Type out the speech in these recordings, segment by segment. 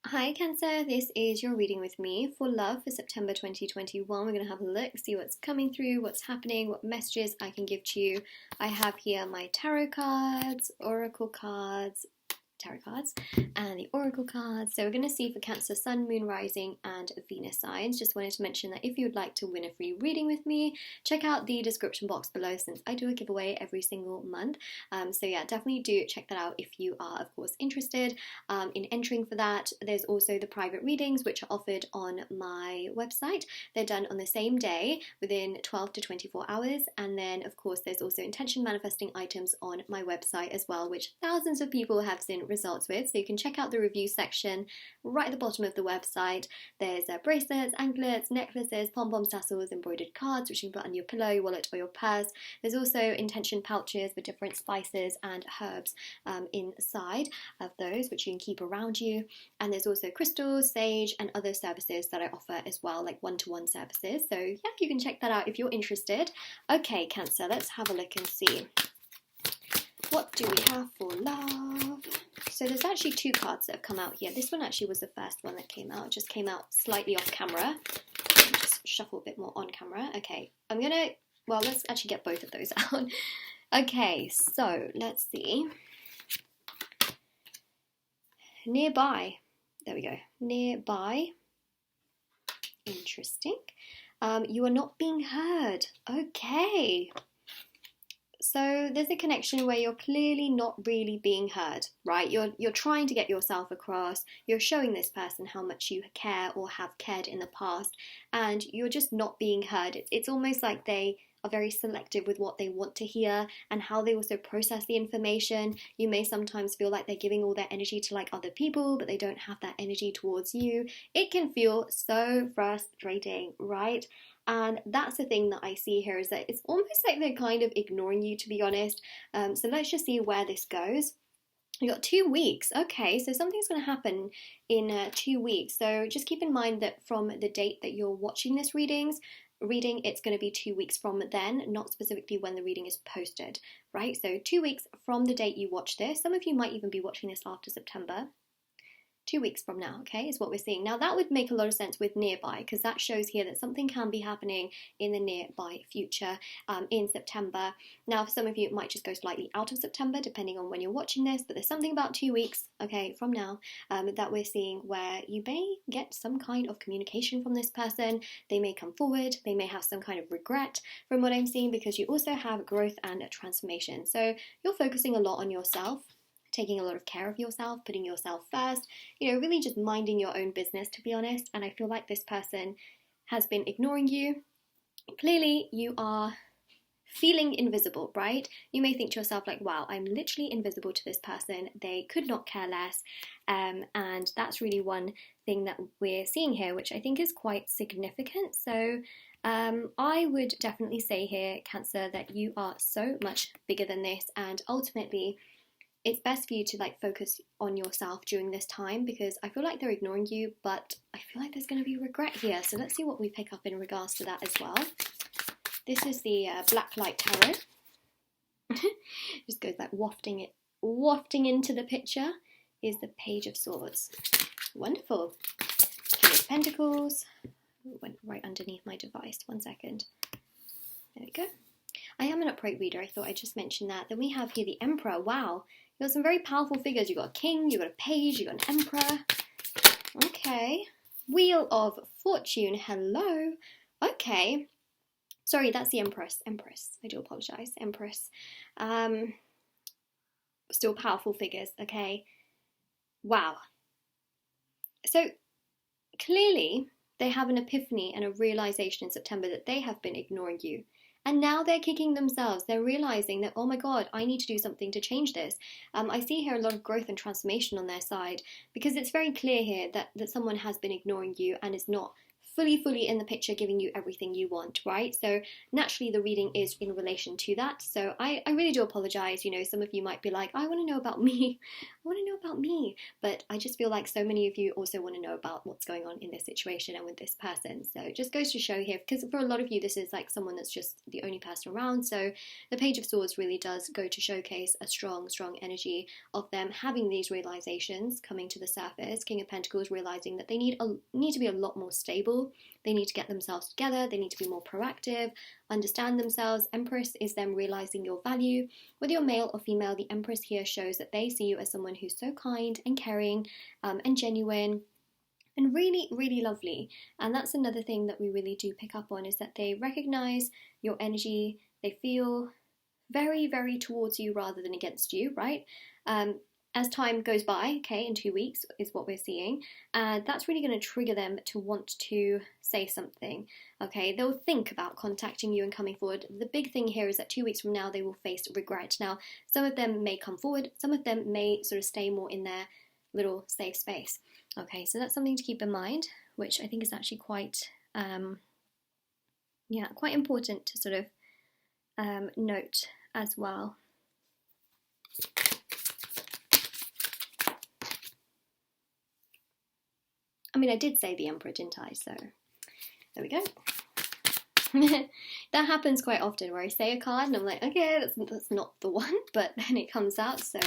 Hi Cancer, this is your reading with me for love for September 2021. We're going to have a look, see what's coming through, what's happening, what messages I can give to you. I have here my tarot cards, oracle cards, and the oracle cards. So we're going to see for Cancer, Sun, Moon, Rising and Venus signs. Just wanted to mention that if you would like to win a free reading with me, check out the description box below since I do a giveaway every single month. So yeah, definitely do check that out if you are of course interested in entering for that. There's also the private readings which are offered on my website. They're done on the same day within 12 to 24 hours, and then of course there's also intention manifesting items on my website as well, which thousands of people have seen results with, so you can check out the review section right at the bottom of the website. There's bracelets, anklets, necklaces, pom-poms, tassels, embroidered cards which you can put on your pillow, your wallet or your purse. There's also intention pouches with different spices and herbs inside of those which you can keep around you, and there's also crystals, sage and other services that I offer as well, like one-to-one services. So yeah, you can check that out if you're interested. Okay Cancer, let's have a look and see what do we have for love. So there's actually two cards that have come out here. This one actually was the first one that came out. It just came out slightly off camera. Let me just shuffle a bit more on camera. Okay, let's actually get both of those out. Okay, so let's see. Nearby. There we go. Nearby. Interesting. You are not being heard. Okay. So there's a connection where you're clearly not really being heard, right? You're trying to get yourself across. You're showing this person how much you care or have cared in the past, and you're just not being heard. It's almost like they are very selective with what they want to hear and how they also process the information. You may sometimes feel like they're giving all their energy to like other people, but they don't have that energy towards you. It can feel so frustrating, right? And that's the thing that I see here, is that it's almost like they're kind of ignoring you, to be honest. So let's just see where this goes. You got 2 weeks. Okay, so something's going to happen in 2 weeks. So just keep in mind that from the date that you're watching this reading, it's going to be 2 weeks from then, not specifically when the reading is posted, right? So 2 weeks from the date you watch this. Some of you might even be watching this after September. 2 weeks from now, okay, is what we're seeing. Now that would make a lot of sense with nearby, because that shows here that something can be happening in the nearby future in September. Now for some of you it might just go slightly out of September depending on when you're watching this, but there's something about 2 weeks, okay, from now that we're seeing where you may get some kind of communication from this person. They may come forward, they may have some kind of regret from what I'm seeing, because you also have growth and transformation. So you're focusing a lot on yourself, taking a lot of care of yourself, putting yourself first, really just minding your own business, to be honest. And I feel like this person has been ignoring you. Clearly, you are feeling invisible, right? You may think to yourself like, wow, I'm literally invisible to this person. They could not care less. And that's really one thing that we're seeing here, which I think is quite significant. So I would definitely say here, Cancer, that you are so much bigger than this, and ultimately it's best for you to focus on yourself during this time, because I feel like they're ignoring you, but I feel like there's going to be regret here. So let's see what we pick up in regards to that as well. This is the Black Light Tarot. Just goes like wafting into the picture is the Page of Swords. Wonderful. King of Pentacles. Went right underneath my device. 1 second. There we go. I am an upright reader. I thought I'd just mention that. Then we have here the Emperor. Wow. You've got some very powerful figures. You've got a king, you've got a page, you've got an emperor. Okay. Wheel of Fortune. Hello. Okay. Sorry, that's the Empress. I do apologise. Empress. Still powerful figures. Okay. Wow. So clearly they have an epiphany and a realisation in September that they have been ignoring you. And now they're kicking themselves. They're realising that, oh my God, I need to do something to change this. I see here a lot of growth and transformation on their side, because it's very clear here that someone has been ignoring you and is not fully in the picture, giving you everything you want, right? So naturally the reading is in relation to that. So I really do apologize. You know, some of you might be like, I want to know about me. I want to know about me. But I just feel like so many of you also want to know about what's going on in this situation and with this person. So it just goes to show here, because for a lot of you, this is like someone that's just the only person around. So the Page of Swords really does go to showcase a strong energy of them having these realizations coming to the surface. King of Pentacles realizing that they need to be a lot more stable. They need to get themselves together. They need to be more proactive, understand themselves. Empress is them realizing your value. Whether you're male or female, the Empress here shows that they see you as someone who's so kind and caring and genuine and really lovely. And that's another thing that we really do pick up on, is that they recognize your energy. They feel very towards you rather than against you, right? As time goes by, okay, in 2 weeks is what we're seeing, and that's really going to trigger them to want to say something, okay? They'll think about contacting you and coming forward. The big thing here is that 2 weeks from now, they will face regret. Now, some of them may come forward, some of them may sort of stay more in their little safe space, okay? So that's something to keep in mind, which I think is actually quite, quite important to sort of note as well. I mean, I did say the Emperor, didn't I? So there we go. That happens quite often, where I say a card and I'm like, okay, that's not the one, but then it comes out. So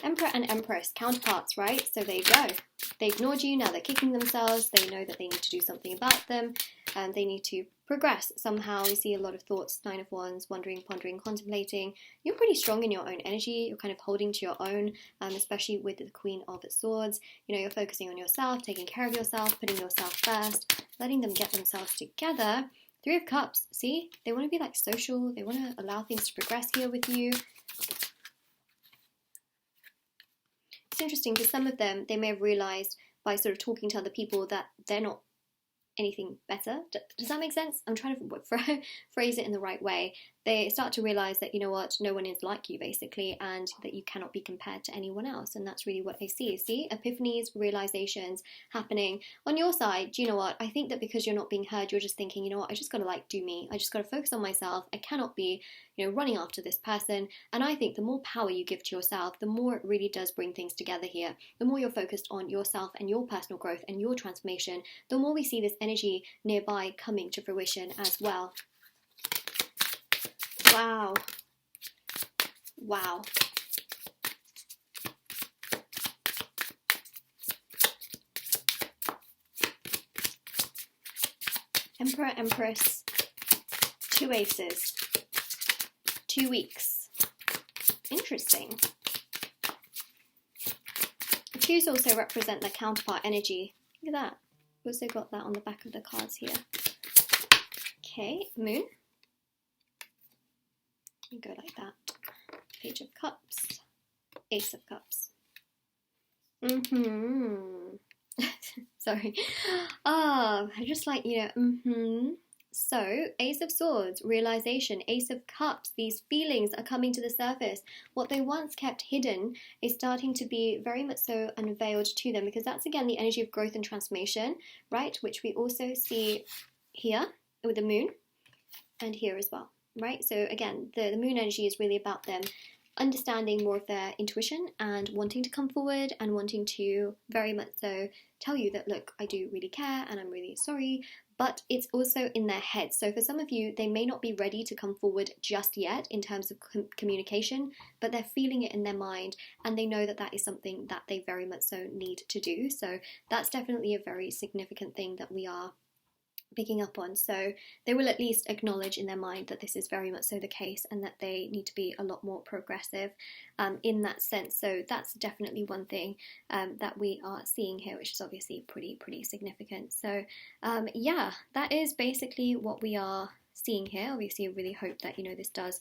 Emperor and Empress, counterparts, right? So there you go. They ignored you, now they're kicking themselves. They know that they need to do something about them, and they need to progress somehow. We see a lot of thoughts, 9 of Wands, wondering, pondering, contemplating. You're pretty strong in your own energy. You're kind of holding to your own, especially with the Queen of Swords. You know, you're focusing on yourself, taking care of yourself, putting yourself first, letting them get themselves together. 3 of Cups, see? They want to be like social. They want to allow things to progress here with you. It's interesting because some of them, they may have realised by sort of talking to other people that they're not anything better. Does that make sense? I'm trying to phrase it in the right way. They start to realise that, you know what, no one is like you, basically, and that you cannot be compared to anyone else. And that's really what they see. See, epiphanies, realisations happening. On your side, do you know what? I think that because you're not being heard, you're just thinking, you know what, I just got to like do me. I just got to focus on myself. I cannot be, you know, running after this person. And I think the more power you give to yourself, the more it really does bring things together here. The more you're focused on yourself and your personal growth and your transformation, the more we see this energy nearby coming to fruition as well. Wow. Wow. Emperor, Empress, 2 aces, 2 weeks. Interesting. The 2s also represent their counterpart energy. Look at that. We've also got that on the back of the cards here. Okay, Moon. You go like that. Page of Cups, Ace of Cups. Sorry. I just like, you know, So, Ace of Swords, realization, Ace of Cups, these feelings are coming to the surface. What they once kept hidden is starting to be very much so unveiled to them, because that's, again, the energy of growth and transformation, right? Which we also see here with the Moon and here as well. Right, so again, the Moon energy is really about them understanding more of their intuition and wanting to come forward and wanting to very much so tell you that, look, I do really care and I'm really sorry, but it's also in their head. So for some of you, they may not be ready to come forward just yet in terms of communication, but they're feeling it in their mind and they know that that is something that they very much so need to do. So that's definitely a very significant thing that we are picking up on. So they will at least acknowledge in their mind that this is very much so the case and that they need to be a lot more progressive in that sense. So that's definitely one thing that we are seeing here, which is obviously pretty significant. So yeah, that is basically what we are seeing here. Obviously I really hope that, you know, this does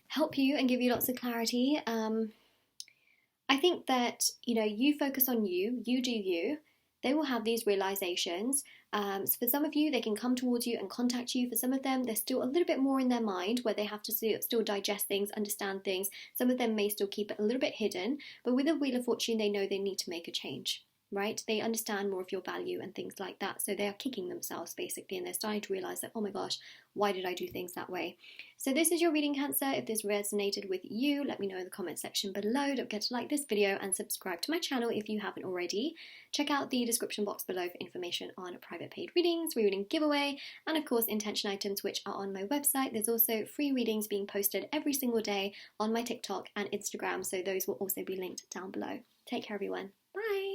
help you and give you lots of clarity. I think that, you know, you focus on you do you. They will have these realizations. So for some of you, they can come towards you and contact you. For some of them, they're still a little bit more in their mind where they have to still digest things, understand things. Some of them may still keep it a little bit hidden, but with the Wheel of Fortune, they know they need to make a change. right? They understand more of your value and things like that. So they are kicking themselves basically, and they're starting to realize that, oh my gosh, why did I do things that way? So this is your reading, Cancer. If this resonated with you, let me know in the comment section below. Don't forget to like this video and subscribe to my channel if you haven't already. Check out the description box below for information on private paid readings, reading giveaway, and of course intention items, which are on my website. There's also free readings being posted every single day on my TikTok and Instagram, so those will also be linked down below. Take care, everyone. Bye!